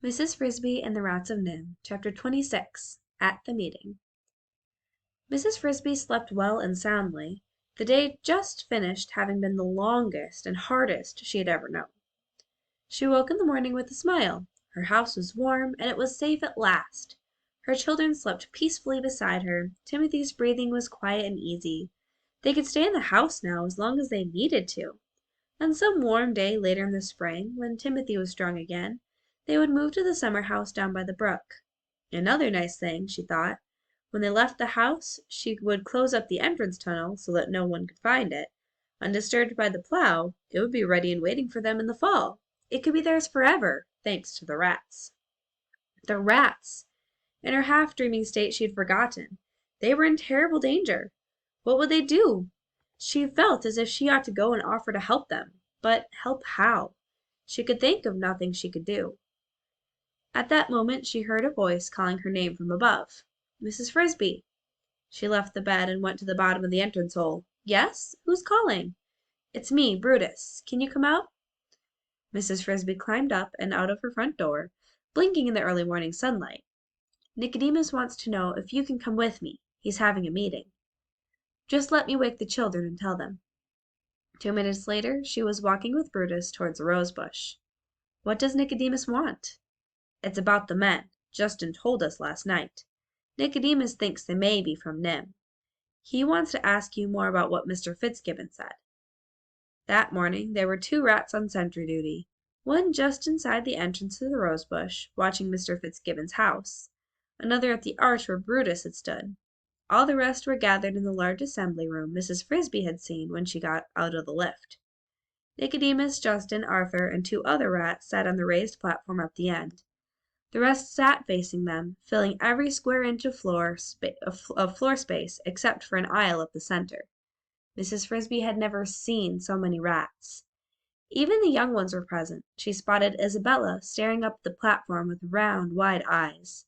Mrs. Frisby and the Rats of Nim, Chapter 26, At the Meeting. Mrs. Frisby slept well and soundly, the day just finished having been the longest and hardest she had ever known. She woke in the morning with a smile. Her house was warm, and it was safe at last. Her children slept peacefully beside her. Timothy's breathing was quiet and easy. They could stay in the house now as long as they needed to. On some warm day later in the spring, when Timothy was strong again, they would move to the summer house down by the brook. Another nice thing, she thought, when they left the house, she would close up the entrance tunnel so that no one could find it. Undisturbed by the plow, it would be ready and waiting for them in the fall. It could be theirs forever, thanks to the rats. The rats! In her half-dreaming state she had forgotten. They were in terrible danger. What would they do? She felt as if she ought to go and offer to help them. But help how? She could think of nothing she could do. At that moment she heard a voice calling her name from above. Mrs. Frisby. She left the bed and went to the bottom of the entrance hole. Yes? Who's calling? It's me, Brutus. Can you come out? Mrs. Frisby climbed up and out of her front door, blinking in the early morning sunlight. Nicodemus wants to know if you can come with me. He's having a meeting. Just let me wake the children and tell them. 2 minutes later, she was walking with Brutus towards the rose bush. What does Nicodemus want? It's about the men. Justin told us last night. Nicodemus thinks they may be from Nim. He wants to ask you more about what Mr. Fitzgibbon said. That morning there were 2 rats on sentry duty, one just inside the entrance to the rose bush, watching Mr. Fitzgibbon's house, another at the arch where Brutus had stood. All the rest were gathered in the large assembly room Mrs. Frisby had seen when she got out of the lift. Nicodemus, Justin, Arthur, and 2 other rats sat on the raised platform at the end. The rest sat facing them, filling every square inch of floor space except for an aisle at the center. Mrs. Frisby had never seen so many rats. Even the young ones were present. She spotted Isabella staring up the platform with round, wide eyes.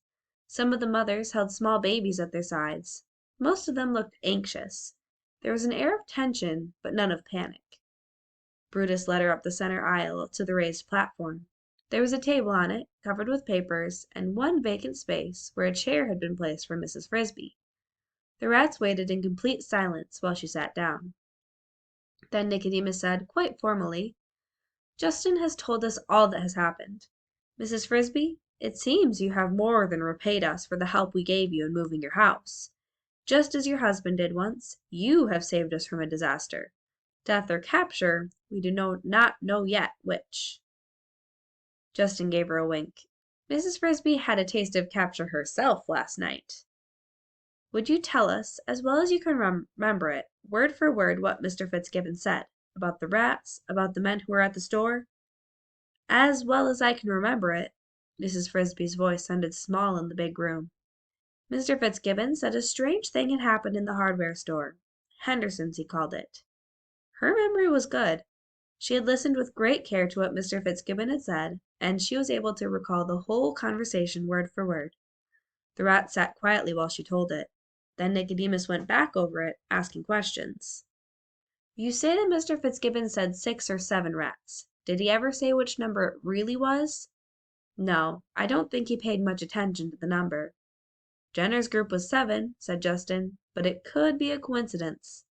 Some of the mothers held small babies at their sides. Most of them looked anxious. There was an air of tension, but none of panic. Brutus led her up the center aisle to the raised platform. There was a table on it, covered with papers, and one vacant space where a chair had been placed for Mrs. Frisby. The rats waited in complete silence while she sat down. Then Nicodemus said, quite formally, Justin has told us all that has happened. Mrs. Frisby, it seems you have more than repaid us for the help we gave you in moving your house. Just as your husband did once, you have saved us from a disaster. Death or capture, we do not know yet which. Justin gave her a wink. Mrs. Frisby had a taste of capture herself last night. Would you tell us, as well as you can remember it, word for word what Mr. Fitzgibbon said, about the rats, about the men who were at the store? As well as I can remember it. Mrs. Frisby's voice sounded small in the big room. Mr. Fitzgibbon said a strange thing had happened in the hardware store. Henderson's, he called it. Her memory was good. She had listened with great care to what Mr. Fitzgibbon had said, and she was able to recall the whole conversation word for word. The rat sat quietly while she told it. Then Nicodemus went back over it, asking questions. You say that Mr. Fitzgibbon said 6 or 7 rats. Did he ever say which number it really was? No, I don't think he paid much attention to the number. Jenner's group was 7, said Justin, but it could be a coincidence.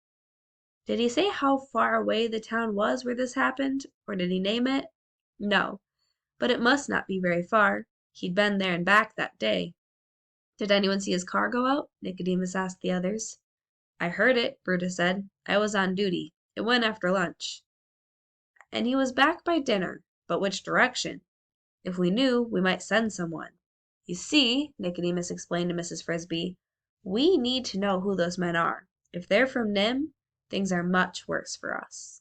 Did he say how far away the town was where this happened, or did he name it? No, but it must not be very far. He'd been there and back that day. Did anyone see his car go out? Nicodemus asked the others. I heard it, Brutus said. I was on duty. It went after lunch. And he was back by dinner. But which direction? If we knew, we might send someone. You see, Nicodemus explained to Mrs. Frisby, we need to know who those men are. If they're from Nim, things are much worse for us.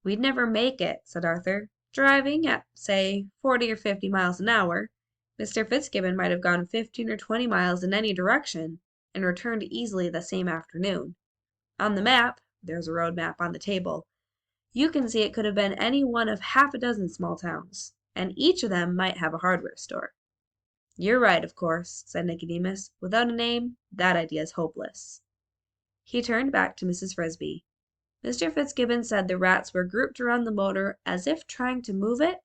We'd never make it, said Arthur. Driving at, say, 40 or 50 miles an hour, Mr. Fitzgibbon might have gone 15 or 20 miles in any direction and returned easily the same afternoon. On the map, there's a road map on the table, you can see it could have been any one of half a dozen small towns, and each of them might have a hardware store. You're right, of course, said Nicodemus. Without a name, that idea is hopeless. He turned back to Mrs. Frisby. Mr. Fitzgibbon said the rats were grouped around the motor as if trying to move it.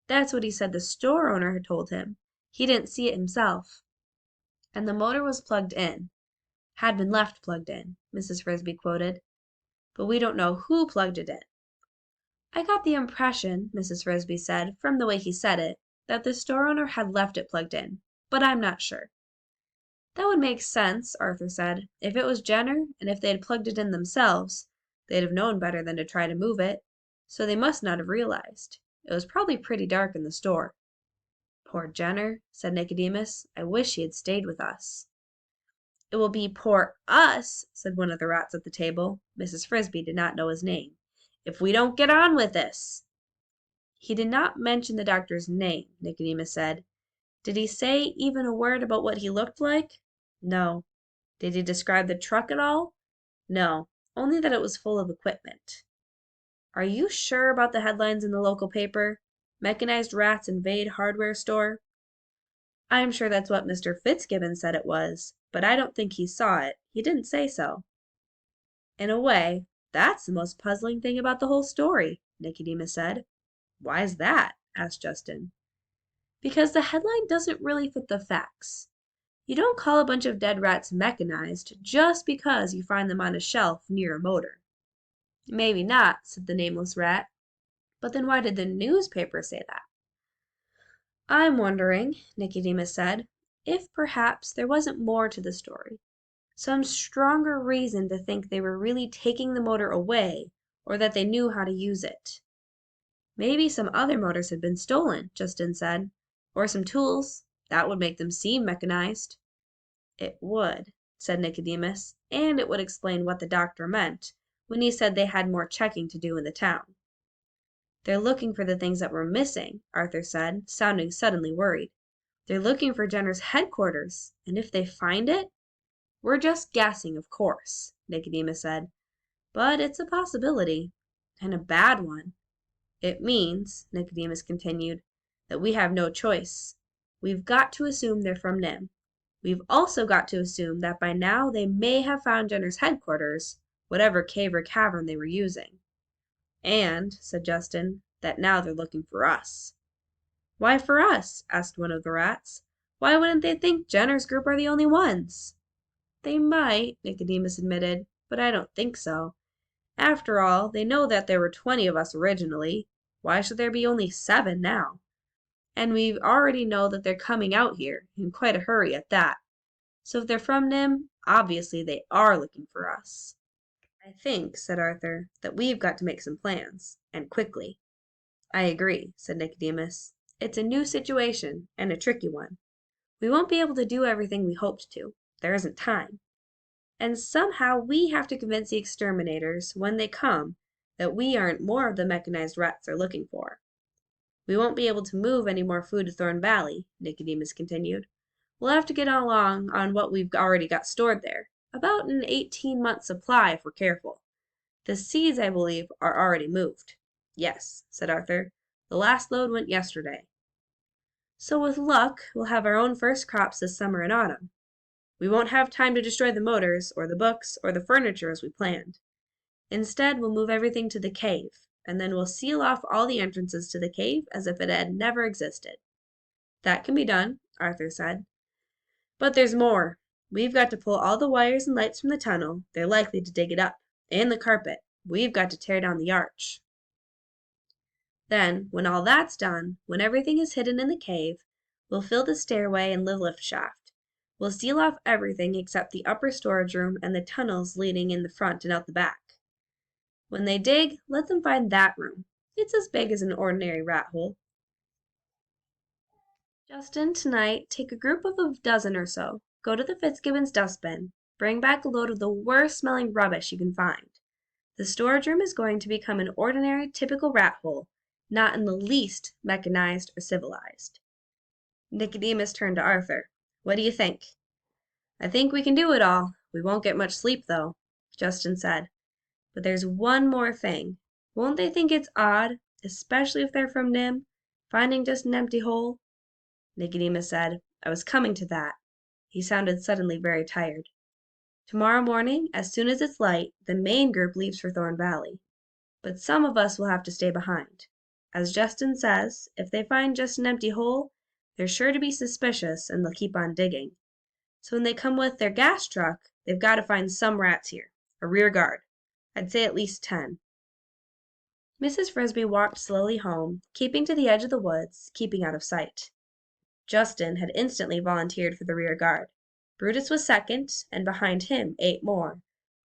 That's what he said the store owner had told him. He didn't see it himself. And the motor was plugged in. Had been left plugged in, Mrs. Frisby quoted. But we don't know who plugged it in. I got the impression, Mrs. Frisby said, from the way he said it, that the store owner had left it plugged in, but I'm not sure. That would make sense, Arthur said. If it was Jenner, and if they had plugged it in themselves, they'd have known better than to try to move it, so they must not have realized. It was probably pretty dark in the store. Poor Jenner, said Nicodemus. I wish he had stayed with us. It will be poor us, said one of the rats at the table. Mrs. Frisby did not know his name. If we don't get on with this. He did not mention the doctor's name, Nicodemus said. Did he say even a word about what he looked like? No. Did he describe the truck at all? No, only that it was full of equipment. Are you sure about the headlines in the local paper? Mechanized rats invade hardware store? I'm sure that's what Mr. Fitzgibbon said it was, but I don't think he saw it. He didn't say so. In a way, that's the most puzzling thing about the whole story, Nicodemus said. Why is that? Asked Justin. Because the headline doesn't really fit the facts. You don't call a bunch of dead rats mechanized just because you find them on a shelf near a motor. Maybe not, said the nameless rat. But then why did the newspaper say that? I'm wondering, Nicodemus said, if perhaps there wasn't more to the story. Some stronger reason to think they were really taking the motor away, or that they knew how to use it. Maybe some other motors had been stolen, Justin said, or some tools. That would make them seem mechanized. It would, said Nicodemus, and it would explain what the doctor meant when he said they had more checking to do in the town. They're looking for the things that were missing, Arthur said, sounding suddenly worried. They're looking for Jenner's headquarters, and if they find it, we're just guessing, of course, Nicodemus said. But it's a possibility, and a bad one. It means, Nicodemus continued, that we have no choice. We've got to assume they're from Nim. We've also got to assume that by now they may have found Jenner's headquarters, whatever cave or cavern they were using. And, said Justin, that now they're looking for us. Why for us? Asked one of the rats. Why wouldn't they think Jenner's group are the only ones? They might, Nicodemus admitted, but I don't think so. After all, they know that there were 20 of us originally. Why should there be only 7 now? And we already know that they're coming out here, in quite a hurry at that. So if they're from Nim, obviously they are looking for us. I think, said Arthur, that we've got to make some plans, and quickly. I agree, said Nicodemus. It's a new situation, and a tricky one. We won't be able to do everything we hoped to. There isn't time. And somehow we have to convince the exterminators, when they come, that we aren't more of the mechanized rats they're looking for. We won't be able to move any more food to Thorn Valley, Nicodemus continued. We'll have to get along on what we've already got stored there, about an 18-month supply if we're careful. The seeds, I believe, are already moved. Yes, said Arthur. The last load went yesterday. So with luck, we'll have our own first crops this summer and autumn. We won't have time to destroy the motors, or the books, or the furniture as we planned. Instead, we'll move everything to the cave, and then we'll seal off all the entrances to the cave as if it had never existed. That can be done, Arthur said. But there's more. We've got to pull all the wires and lights from the tunnel. They're likely to dig it up. And the carpet. We've got to tear down the arch. Then, when all that's done, when everything is hidden in the cave, we'll fill the stairway and the lift shaft. We'll seal off everything except the upper storage room and the tunnels leading in the front and out the back. When they dig, let them find that room. It's as big as an ordinary rat hole. Justin, tonight, take a group of a dozen or so. Go to the Fitzgibbons' dustbin. Bring back a load of the worst-smelling rubbish you can find. The storage room is going to become an ordinary, typical rat hole, not in the least mechanized or civilized. Nicodemus turned to Arthur. What do you think? I think we can do it all. We won't get much sleep, though, Justin said. But there's one more thing. Won't they think it's odd, especially if they're from Nim, finding just an empty hole? Nicodemus said, I was coming to that. He sounded suddenly very tired. Tomorrow morning, as soon as it's light, the main group leaves for Thorn Valley. But some of us will have to stay behind. As Justin says, if they find just an empty hole, they're sure to be suspicious and they'll keep on digging. So when they come with their gas truck, they've got to find some rats here. A rear guard. I'd say at least 10. Mrs. Frisby walked slowly home, keeping to the edge of the woods, keeping out of sight. Justin had instantly volunteered for the rear guard. Brutus was second, and behind him 8 more.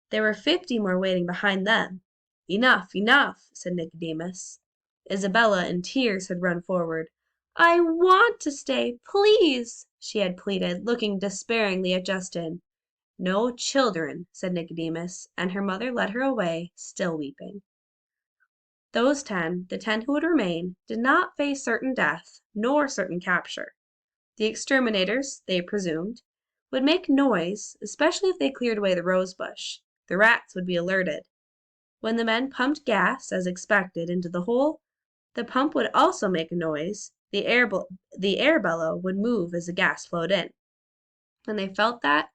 There were 50 more waiting behind them. Enough, enough, said Nicodemus. Isabella, in tears, had run forward. I want to stay, please, she had pleaded, looking despairingly at Justin. No children, said Nicodemus, and her mother led her away, still weeping. Those 10, the 10 who would remain, did not face certain death, nor certain capture. The exterminators, they presumed, would make noise, especially if they cleared away the rosebush. The rats would be alerted. When the men pumped gas, as expected, into the hole, the pump would also make a noise. The air bellow would move as the gas flowed in. When they felt that,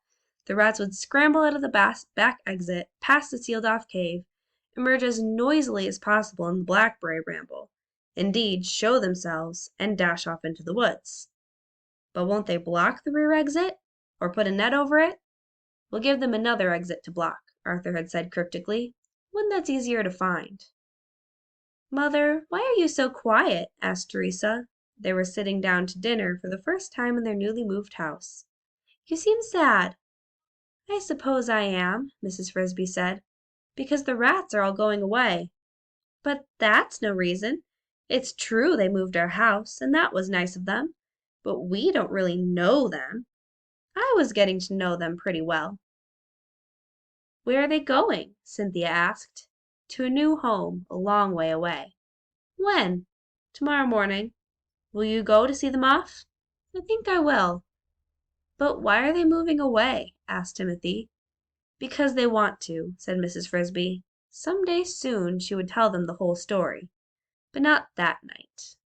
the rats would scramble out of the back exit, past the sealed-off cave, emerge as noisily as possible in the blackberry bramble, indeed, show themselves, and dash off into the woods. But won't they block the rear exit? Or put a net over it? We'll give them another exit to block, Arthur had said cryptically. One that's easier to find. Mother, why are you so quiet? Asked Teresa. They were sitting down to dinner for the first time in their newly moved house. You seem sad. I suppose I am, Mrs. Frisby said, because the rats are all going away. But that's no reason. It's true they moved our house, and that was nice of them, but we don't really know them. I was getting to know them pretty well. Where are they going? Cynthia asked. To a new home, a long way away. When? Tomorrow morning. Will you go to see them off? I think I will. But why are they moving away? Asked Timothy. Because they want to, said Mrs. Frisby. Some day soon she would tell them the whole story, but not that night.